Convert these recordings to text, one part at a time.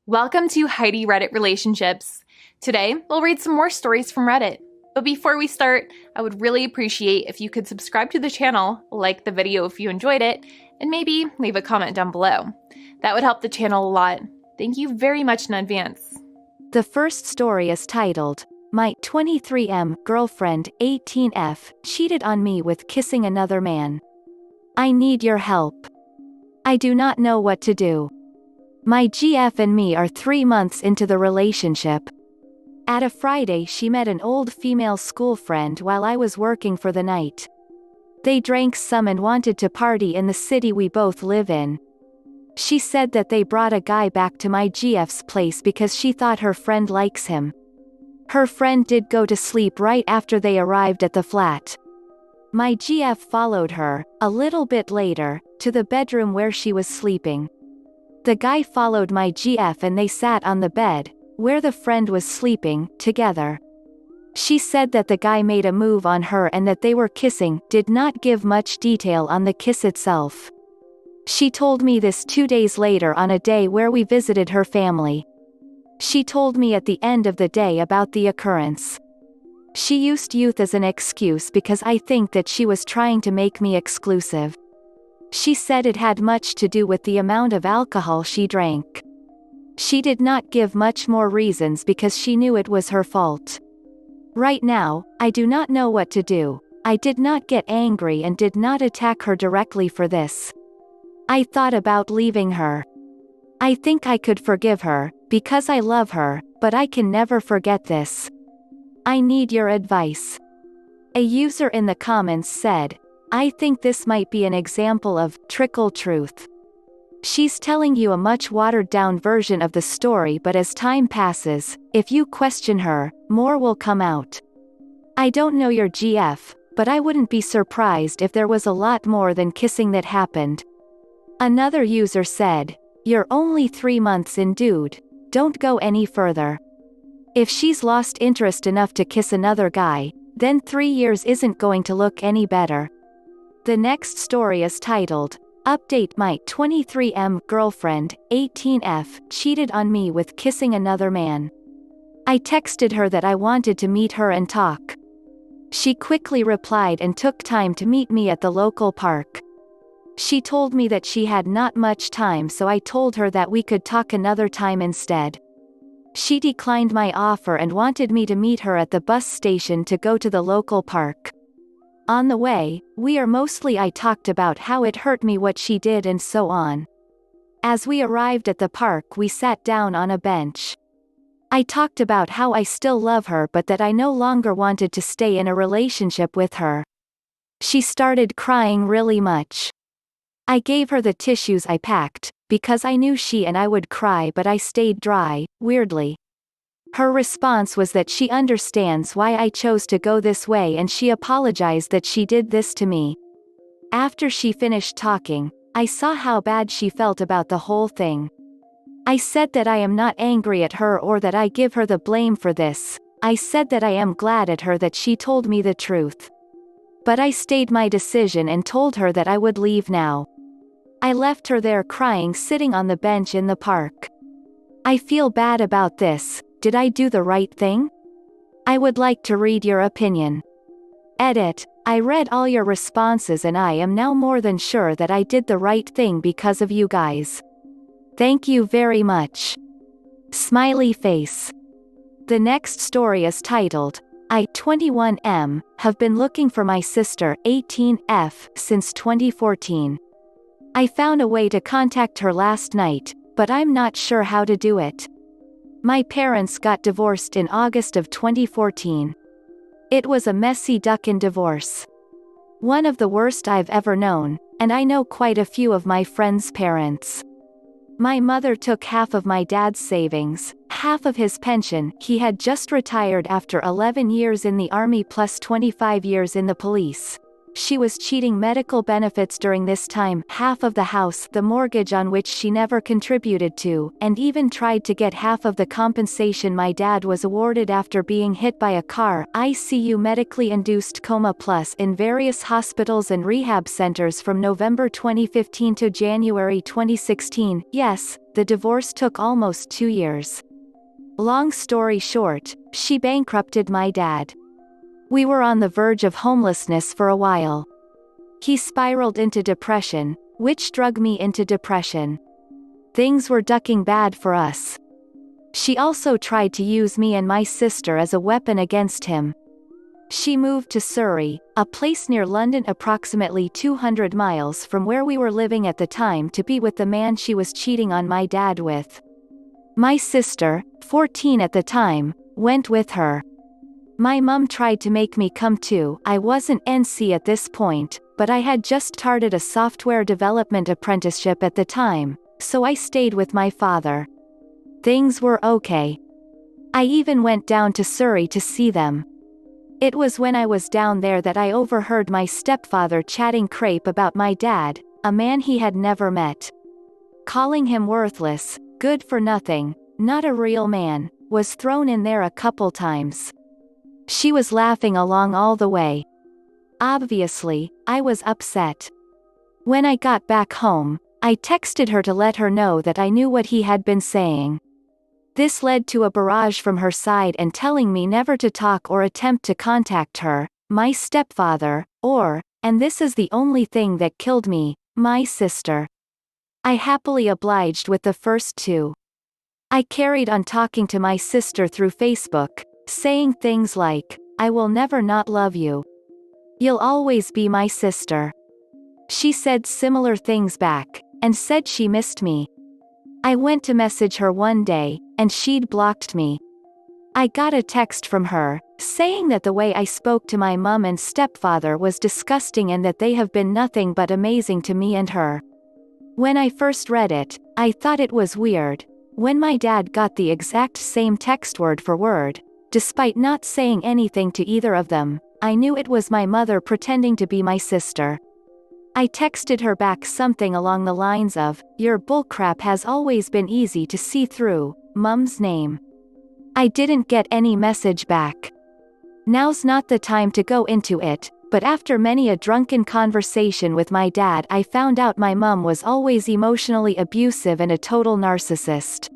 Welcome to Heidi Reddit Relationships. Today, we'll read some more stories from Reddit. But before we start, I would really appreciate if you could subscribe to the channel, like the video if you enjoyed it, and maybe leave a comment down below. That would help the channel a lot. Thank you very much in advance. The first story is titled, My 23M Girlfriend 18F Cheated on Me with Kissing Another Man. I need your help. I do not know what to do. My GF and me are 3 months into the relationship. At a Friday she met an old female school friend while I was working for the night. They drank some and wanted to party in the city we both live in. She said that they brought a guy back to my GF's place because she thought her friend likes him. Her friend did go to sleep right after they arrived at the flat. My GF followed her, a little bit later, to the bedroom where she was sleeping. The guy followed my GF and they sat on the bed, where the friend was sleeping, together. She said that the guy made a move on her and that they were kissing, did not give much detail on the kiss itself. She told me this 2 days later on a day where we visited her family. She told me at the end of the day about the occurrence. She used youth as an excuse because I think that she was trying to make me exclusive. She said it had much to do with the amount of alcohol she drank. She did not give much more reasons because she knew it was her fault. Right now, I do not know what to do. I did not get angry and did not attack her directly for this. I thought about leaving her. I think I could forgive her, because I love her, but I can never forget this. I need your advice. A user in the comments said, I think this might be an example of trickle truth. She's telling you a much watered-down version of the story, but as time passes, if you question her, more will come out. I don't know your GF, but I wouldn't be surprised if there was a lot more than kissing that happened. Another user said, You're only 3 months in, dude. Don't go any further. If she's lost interest enough to kiss another guy, then 3 years isn't going to look any better. The next story is titled, Update My 23M Girlfriend 18F Cheated on Me with Kissing Another Man. I texted her that I wanted to meet her and talk. She quickly replied and took time to meet me at the local park. She told me that she had not much time, so I told her that we could talk another time instead. She declined my offer and wanted me to meet her at the bus station to go to the local park. On the way, I talked about how it hurt me what she did and so on. As we arrived at the park, we sat down on a bench. I talked about how I still love her but that I no longer wanted to stay in a relationship with her. She started crying really much. I gave her the tissues I packed, because I knew she and I would cry, but I stayed dry, weirdly. Her response was that she understands why I chose to go this way and she apologized that she did this to me. After she finished talking, I saw how bad she felt about the whole thing. I said that I am not angry at her or that I give her the blame for this. I said that I am glad at her that she told me the truth. But I stayed my decision and told her that I would leave now. I left her there crying, sitting on the bench in the park. I feel bad about this. Did I do the right thing? I would like to read your opinion. Edit. I read all your responses and I am now more than sure that I did the right thing because of you guys. Thank you very much. Smiley face. The next story is titled, I 21M have been looking for my sister 18F since 2014. I found a way to contact her last night, but I'm not sure how to do it. My parents got divorced in August of 2014. It was a messy duck-in divorce. One of the worst I've ever known, and I know quite a few of my friends' parents. My mother took half of my dad's savings, half of his pension. He had just retired after 11 years in the army plus 25 years in the police. She was cheating medical benefits during this time, half of the house, the mortgage on which she never contributed to, and even tried to get half of the compensation my dad was awarded after being hit by a car, ICU medically induced coma plus in various hospitals and rehab centers from November 2015 to January 2016. Yes, the divorce took almost 2 years. Long story short, she bankrupted my dad. We were on the verge of homelessness for a while. He spiraled into depression, which drug me into depression. Things were ducking bad for us. She also tried to use me and my sister as a weapon against him. She moved to Surrey, a place near London approximately 200 miles from where we were living at the time, to be with the man she was cheating on my dad with. My sister, 14 at the time, went with her. My mum tried to make me come too. I wasn't NC at this point, but I had just started a software development apprenticeship at the time, so I stayed with my father. Things were okay. I even went down to Surrey to see them. It was when I was down there that I overheard my stepfather chatting crap about my dad, a man he had never met. Calling him worthless, good for nothing, not a real man, was thrown in there a couple times. She was laughing along all the way. Obviously, I was upset. When I got back home, I texted her to let her know that I knew what he had been saying. This led to a barrage from her side and telling me never to talk or attempt to contact her, my stepfather, or, and this is the only thing that killed me, my sister. I happily obliged with the first two. I carried on talking to my sister through Facebook, saying things like, "I will never not love you. You'll always be my sister." She said similar things back, and said she missed me. I went to message her one day, and she'd blocked me. I got a text from her, saying that the way I spoke to my mum and stepfather was disgusting and that they have been nothing but amazing to me and her. When I first read it, I thought it was weird. When my dad got the exact same text word for word, despite not saying anything to either of them, I knew it was my mother pretending to be my sister. I texted her back something along the lines of, "Your bullcrap has always been easy to see through, Mum's name." I didn't get any message back. Now's not the time to go into it, but after many a drunken conversation with my dad, I found out my mum was always emotionally abusive and a total narcissist.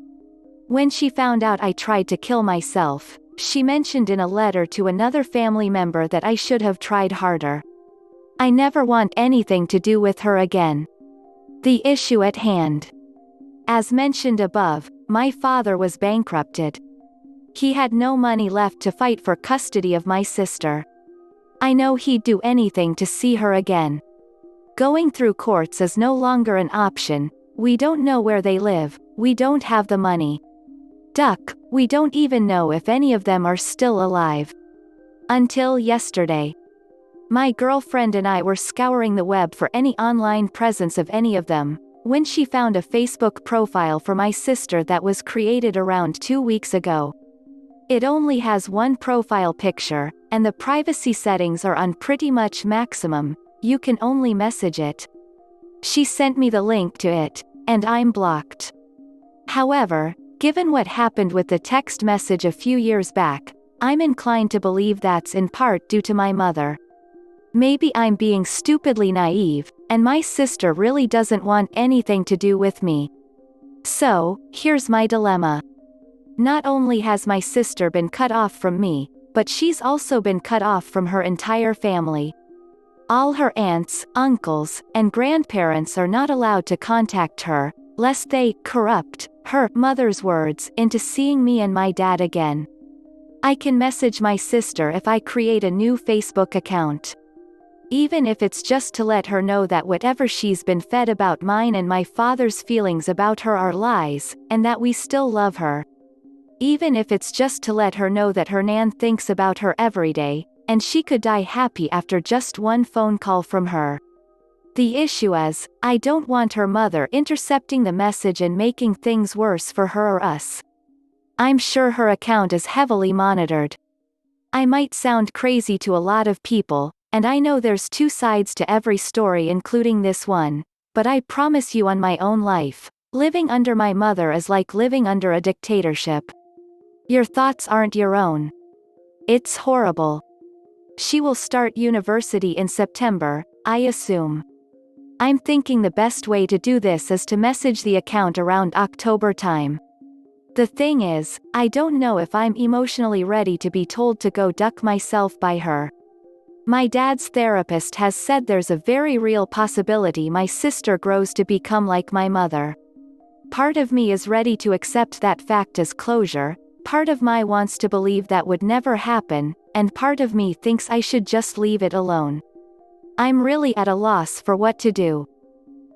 When she found out I tried to kill myself, she mentioned in a letter to another family member that I should have tried harder. I never want anything to do with her again. The issue at hand. As mentioned above, my father was bankrupted. He had no money left to fight for custody of my sister. I know he'd do anything to see her again. Going through courts is no longer an option. We don't know where they live, we don't have the money. Duck, we don't even know if any of them are still alive. Until yesterday. My girlfriend and I were scouring the web for any online presence of any of them, when she found a Facebook profile for my sister that was created around 2 weeks ago. It only has one profile picture, and the privacy settings are on pretty much maximum. You can only message it. She sent me the link to it, and I'm blocked. However, given what happened with the text message a few years back, I'm inclined to believe that's in part due to my mother. Maybe I'm being stupidly naive, and my sister really doesn't want anything to do with me. So, here's my dilemma. Not only has my sister been cut off from me, but she's also been cut off from her entire family. All her aunts, uncles, and grandparents are not allowed to contact her, lest they corrupt her mother's words into seeing me and my dad again. I can message my sister if I create a new Facebook account. Even if it's just to let her know that whatever she's been fed about mine and my father's feelings about her are lies, and that we still love her. Even if it's just to let her know that her nan thinks about her every day, and she could die happy after just one phone call from her. The issue is, I don't want her mother intercepting the message and making things worse for her or us. I'm sure her account is heavily monitored. I might sound crazy to a lot of people, And I know there's two sides to every story including this one, but I promise you on my own life, living under my mother is like living under a dictatorship. Your thoughts aren't your own. It's horrible. She will start university in September, I assume. I'm thinking the best way to do this is to message the account around October time. The thing is, I don't know if I'm emotionally ready to be told to go duck myself by her. My dad's therapist has said there's a very real possibility my sister grows to become like my mother. Part of me is ready to accept that fact as closure, part of me wants to believe that would never happen, and part of me thinks I should just leave it alone. I'm really at a loss for what to do.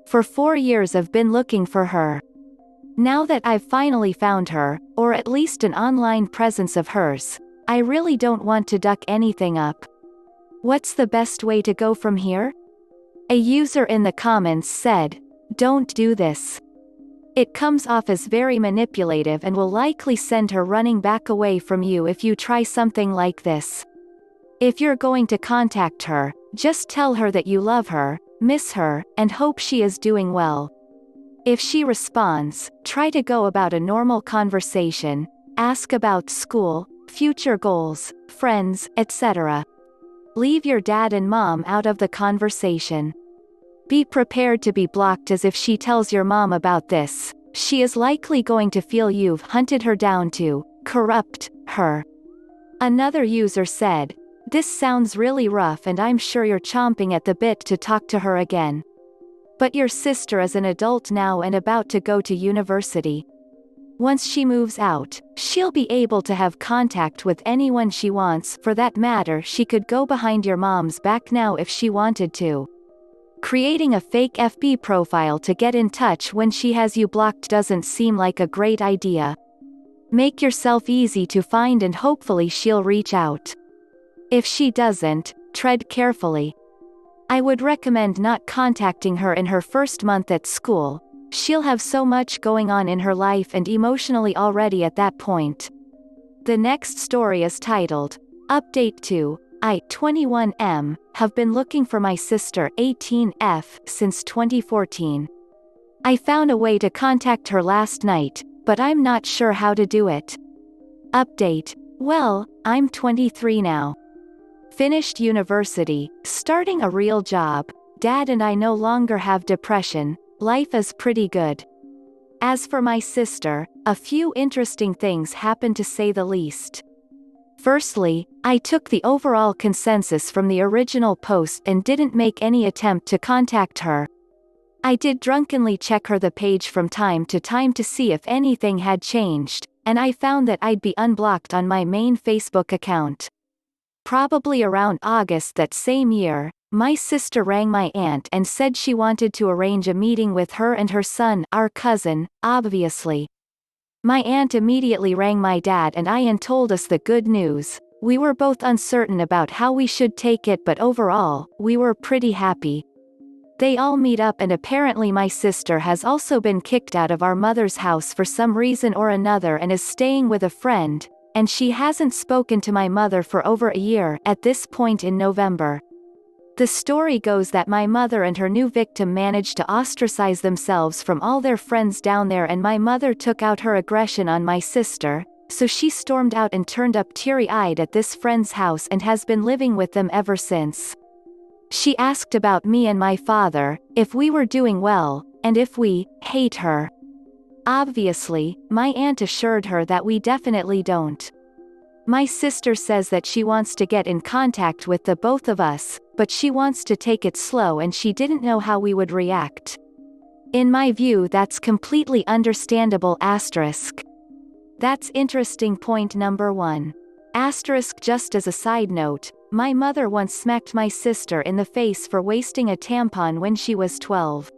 For 4 years I've been looking for her. Now that I've finally found her, or at least an online presence of hers, I really don't want to duck anything up. What's the best way to go from here? A user in the comments said, "Don't do this. It comes off as very manipulative and will likely send her running back away from you if you try something like this. If you're going to contact her, just tell her that you love her, miss her, and hope she is doing well. If she responds, try to go about a normal conversation, ask about school, future goals, friends, etc. Leave your dad and mom out of the conversation. Be prepared to be blocked, as if she tells your mom about this, she is likely going to feel you've hunted her down to corrupt her." Another user said, "This sounds really rough and I'm sure you're chomping at the bit to talk to her again. But your sister is an adult now and about to go to university. Once she moves out, she'll be able to have contact with anyone she wants. For that matter, she could go behind your mom's back now if she wanted to. Creating a fake FB profile to get in touch when she has you blocked doesn't seem like a great idea. Make yourself easy to find and hopefully she'll reach out. If she doesn't, tread carefully. I would recommend not contacting her in her first month at school. She'll have so much going on in her life and emotionally already at that point." The next story is titled, "Update 2, I, 21M, have been looking for my sister 18F since 2014. I found a way to contact her last night, but I'm not sure how to do it. Update, well, I'm 23 now. Finished university, starting a real job, dad and I no longer have depression, life is pretty good. As for my sister, a few interesting things happened to say the least. Firstly, I took the overall consensus from the original post and didn't make any attempt to contact her. I did drunkenly check her the page from time to time to see if anything had changed, and I found that I'd be unblocked on my main Facebook account. Probably around August that same year, my sister rang my aunt and said she wanted to arrange a meeting with her and her son, our cousin, obviously. My aunt immediately rang my dad and I and told us the good news. We were both uncertain about how we should take it, but overall, we were pretty happy. They all meet up and apparently my sister has also been kicked out of our mother's house for some reason or another and is staying with a friend, and she hasn't spoken to my mother for over a year at this point in November. The story goes that my mother and her new victim managed to ostracize themselves from all their friends down there, and my mother took out her aggression on my sister, so she stormed out and turned up teary-eyed at this friend's house and has been living with them ever since. She asked about me and my father, if we were doing well, and if we hate her. Obviously, my aunt assured her that we definitely don't. My sister says that she wants to get in contact with the both of us, but she wants to take it slow and she didn't know how we would react. In my view, that's completely understandable. That's interesting. Point number 1. Just as a side note, my mother once smacked my sister in the face for wasting a tampon when she was 12.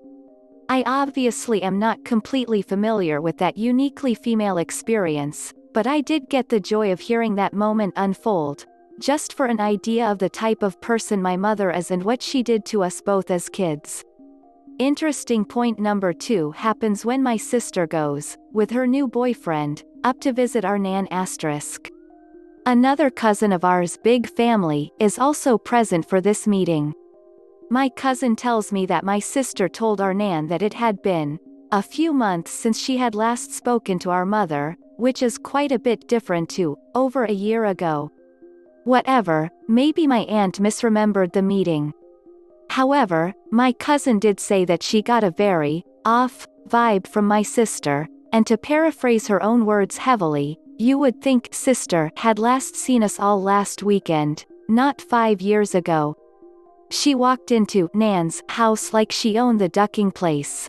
I obviously am not completely familiar with that uniquely female experience, but I did get the joy of hearing that moment unfold, just for an idea of the type of person my mother is and what she did to us both as kids. Interesting. Point number 2 happens when my sister goes, with her new boyfriend, up to visit our nan. Another cousin of ours' big family is also present for this meeting. My cousin tells me that my sister told our Nan that it had been a few months since she had last spoken to our mother, which is quite a bit different to over a year ago. Whatever, maybe my aunt misremembered the meeting. However, my cousin did say that she got a very off vibe from my sister, and to paraphrase her own words heavily, you would think sister had last seen us all last weekend, not 5 years ago. She walked into Nan's house like she owned the ducking place.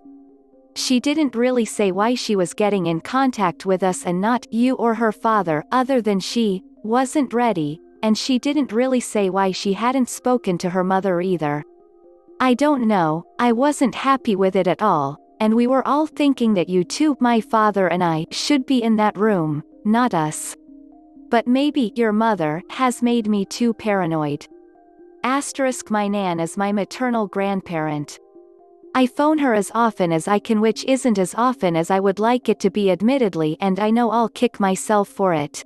She didn't really say why she was getting in contact with us and not you or her father, other than she wasn't ready, and she didn't really say why she hadn't spoken to her mother either. I don't know, I wasn't happy with it at all, and we were all thinking that you two, my father and I, should be in that room, not us. But maybe your mother has made me too paranoid. Asterisk, my Nan is my maternal grandparent. I phone her as often as I can, which isn't as often as I would like it to be, admittedly, and I know I'll kick myself for it.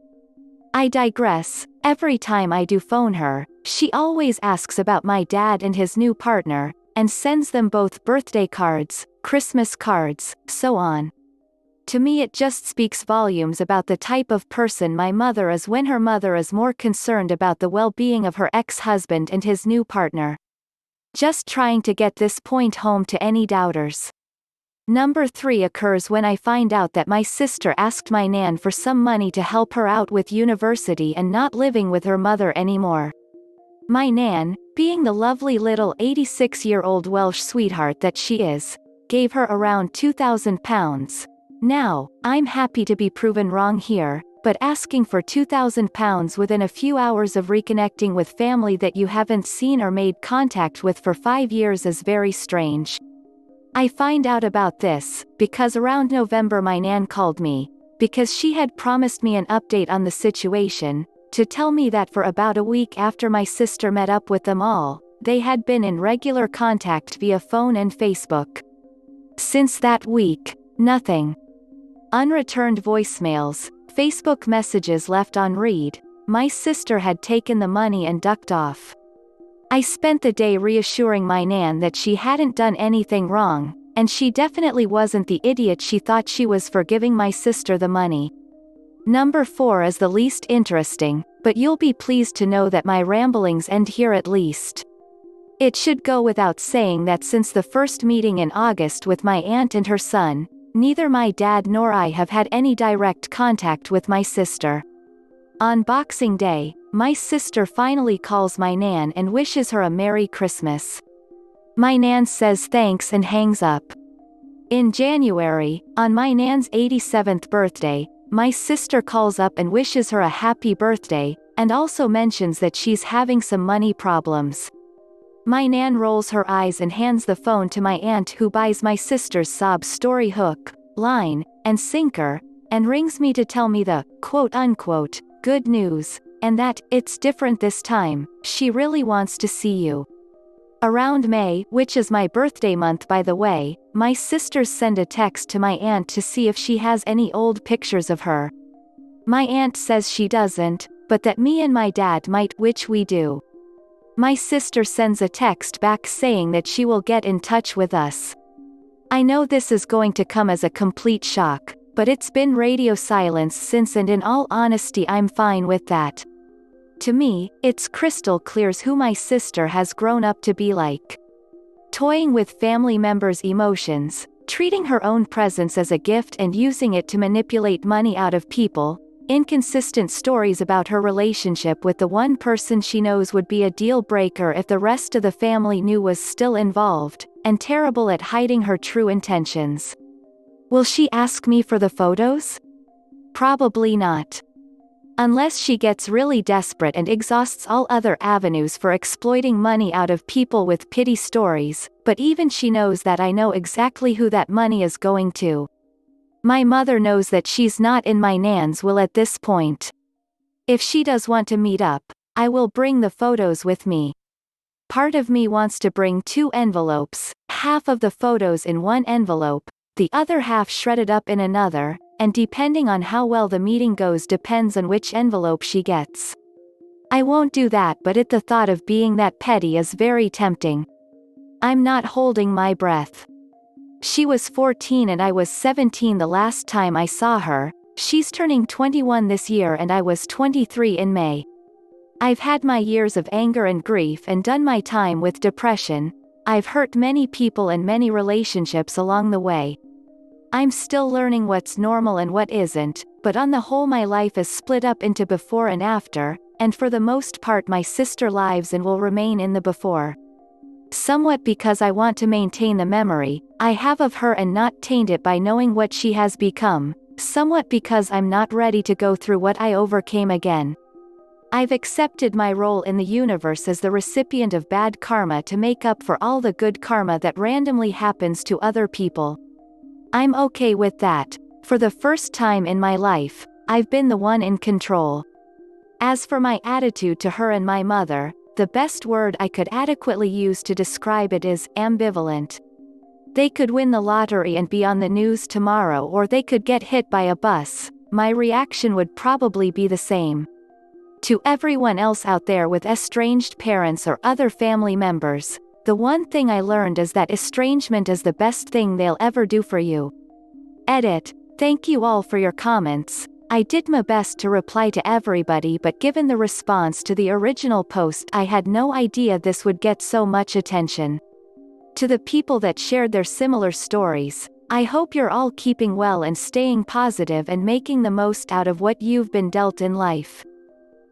I digress. Every time I do phone her, she always asks about my dad and his new partner, and sends them both birthday cards, Christmas cards, so on. To me, it just speaks volumes about the type of person my mother is when her mother is more concerned about the well-being of her ex-husband and his new partner. Just trying to get this point home to any doubters. Number 3 occurs when I find out that my sister asked my Nan for some money to help her out with university and not living with her mother anymore. My Nan, being the lovely little 86-year-old Welsh sweetheart that she is, gave her around £2,000. Now, I'm happy to be proven wrong here, but asking for £2,000 within a few hours of reconnecting with family that you haven't seen or made contact with for 5 years is very strange. I find out about this because around November my Nan called me, because she had promised me an update on the situation, to tell me that for about a week after my sister met up with them all, they had been in regular contact via phone and Facebook. Since that week, nothing. Unreturned voicemails, Facebook messages left on read. My sister had taken the money and ducked off. I spent the day reassuring my Nan that she hadn't done anything wrong, and she definitely wasn't the idiot she thought she was for giving my sister the money. Number 4 is the least interesting, but you'll be pleased to know that my ramblings end here at least. It should go without saying that since the first meeting in August with my aunt and her son, neither my dad nor I have had any direct contact with my sister. On Boxing Day, my sister finally calls my Nan and wishes her a Merry Christmas. My Nan says thanks and hangs up. In January, on my Nan's 87th birthday, my sister calls up and wishes her a happy birthday, and also mentions that she's having some money problems. My Nan rolls her eyes and hands the phone to my aunt, who buys my sister's sob story hook, line, and sinker, and rings me to tell me the quote-unquote good news, and that it's different this time, she really wants to see you. Around May, which is my birthday month by the way, my sisters send a text to my aunt to see if she has any old pictures of her. My aunt says she doesn't, but that me and my dad might, which we do. My sister sends a text back saying that she will get in touch with us. I know this is going to come as a complete shock, but it's been radio silence since, and in all honesty I'm fine with that. To me, it's crystal clear who my sister has grown up to be like. Toying with family members' emotions, treating her own presence as a gift and using it to manipulate money out of people, inconsistent stories about her relationship with the one person she knows would be a deal breaker if the rest of the family knew was still involved, and terrible at hiding her true intentions. Will she ask me for the photos? Probably not. Unless she gets really desperate and exhausts all other avenues for exploiting money out of people with pity stories, but even she knows that I know exactly who that money is going to. My mother knows that she's not in my Nan's will at this point. If she does want to meet up, I will bring the photos with me. Part of me wants to bring 2 envelopes, half of the photos in one envelope, the other half shredded up in another, and depending on how well the meeting goes depends on which envelope she gets. I won't do that, but the thought of being that petty is very tempting. I'm not holding my breath. She was 14 and I was 17 the last time I saw her. She's turning 21 this year and I was 23 in May. I've had my years of anger and grief and done my time with depression. I've hurt many people and many relationships along the way. I'm still learning what's normal and what isn't, but on the whole my life is split up into before and after, and for the most part my sister lives and will remain in the before. Somewhat because I want to maintain the memory I have of her and not taint it by knowing what she has become, somewhat because I'm not ready to go through what I overcame again. I've accepted my role in the universe as the recipient of bad karma to make up for all the good karma that randomly happens to other people. I'm okay with that. For the first time in my life, I've been the one in control. As for my attitude to her and my mother, the best word I could adequately use to describe it is ambivalent. They could win the lottery and be on the news tomorrow, or they could get hit by a bus. My reaction would probably be the same. To everyone else out there with estranged parents or other family members, the one thing I learned is that estrangement is the best thing they'll ever do for you. Edit. Thank you all for your comments. I did my best to reply to everybody, but given the response to the original post I had no idea this would get so much attention. To the people that shared their similar stories, I hope you're all keeping well and staying positive and making the most out of what you've been dealt in life.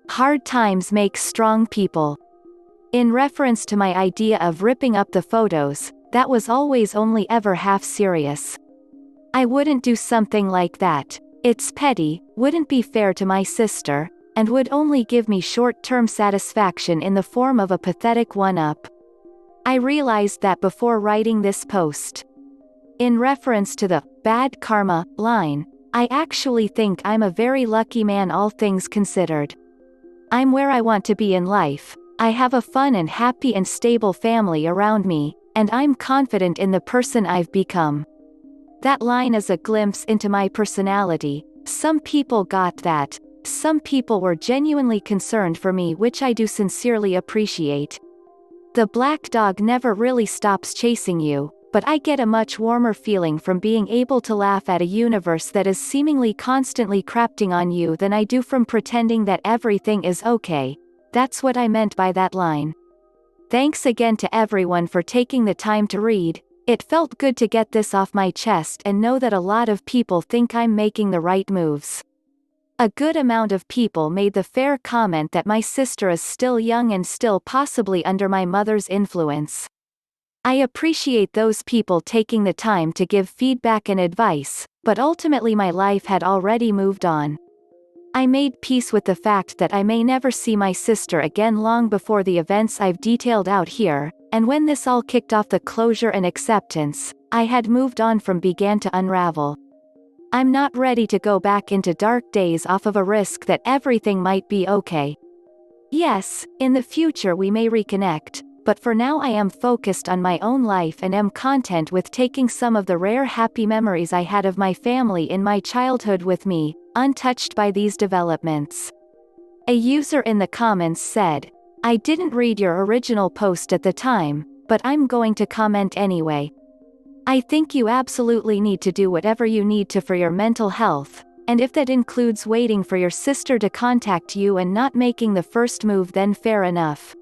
Hard times make strong people. In reference to my idea of ripping up the photos, that was always only ever half serious. I wouldn't do something like that. It's petty, wouldn't be fair to my sister, and would only give me short-term satisfaction in the form of a pathetic one-up. I realized that before writing this post. In reference to the bad karma line, I actually think I'm a very lucky man, all things considered. I'm where I want to be in life. I have a fun and happy and stable family around me, and I'm confident in the person I've become. That line is a glimpse into my personality. Some people got that. Some people were genuinely concerned for me, which I do sincerely appreciate. The black dog never really stops chasing you, but I get a much warmer feeling from being able to laugh at a universe that is seemingly constantly crapping on you than I do from pretending that everything is okay. That's what I meant by that line. Thanks again to everyone for taking the time to read. It felt good to get this off my chest and know that a lot of people think I'm making the right moves. A good amount of people made the fair comment that my sister is still young and still possibly under my mother's influence. I appreciate those people taking the time to give feedback and advice, but ultimately my life had already moved on. I made peace with the fact that I may never see my sister again long before the events I've detailed out here, and when this all kicked off, the closure and acceptance I had moved on from began to unravel. I'm not ready to go back into dark days off of a risk that everything might be okay. Yes, in the future we may reconnect, but for now I am focused on my own life and am content with taking some of the rare happy memories I had of my family in my childhood with me, untouched by these developments. A user in the comments said, "I didn't read your original post at the time, but I'm going to comment anyway. I think you absolutely need to do whatever you need to for your mental health, and if that includes waiting for your sister to contact you and not making the first move, then fair enough.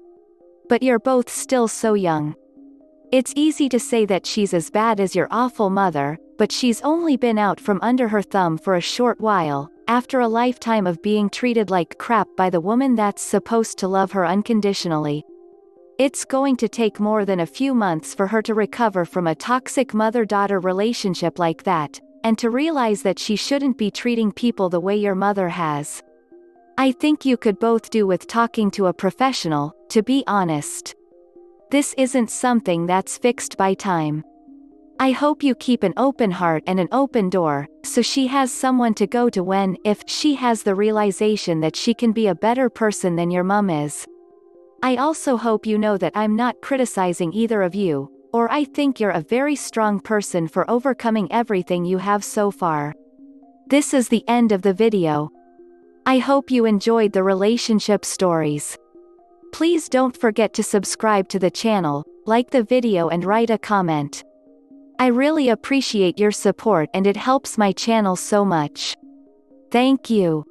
But you're both still so young. It's easy to say that she's as bad as your awful mother, but she's only been out from under her thumb for a short while, after a lifetime of being treated like crap by the woman that's supposed to love her unconditionally. It's going to take more than a few months for her to recover from a toxic mother-daughter relationship like that, and to realize that she shouldn't be treating people the way your mother has. I think you could both do with talking to a professional, to be honest. This isn't something that's fixed by time. I hope you keep an open heart and an open door, so she has someone to go to when, if she has the realization that she can be a better person than your mom is. I also hope you know that I'm not criticizing either of you, or I think you're a very strong person for overcoming everything you have so far. This is the end of the video. I hope you enjoyed the relationship stories. Please don't forget to subscribe to the channel, like the video and write a comment. I really appreciate your support and it helps my channel so much. Thank you.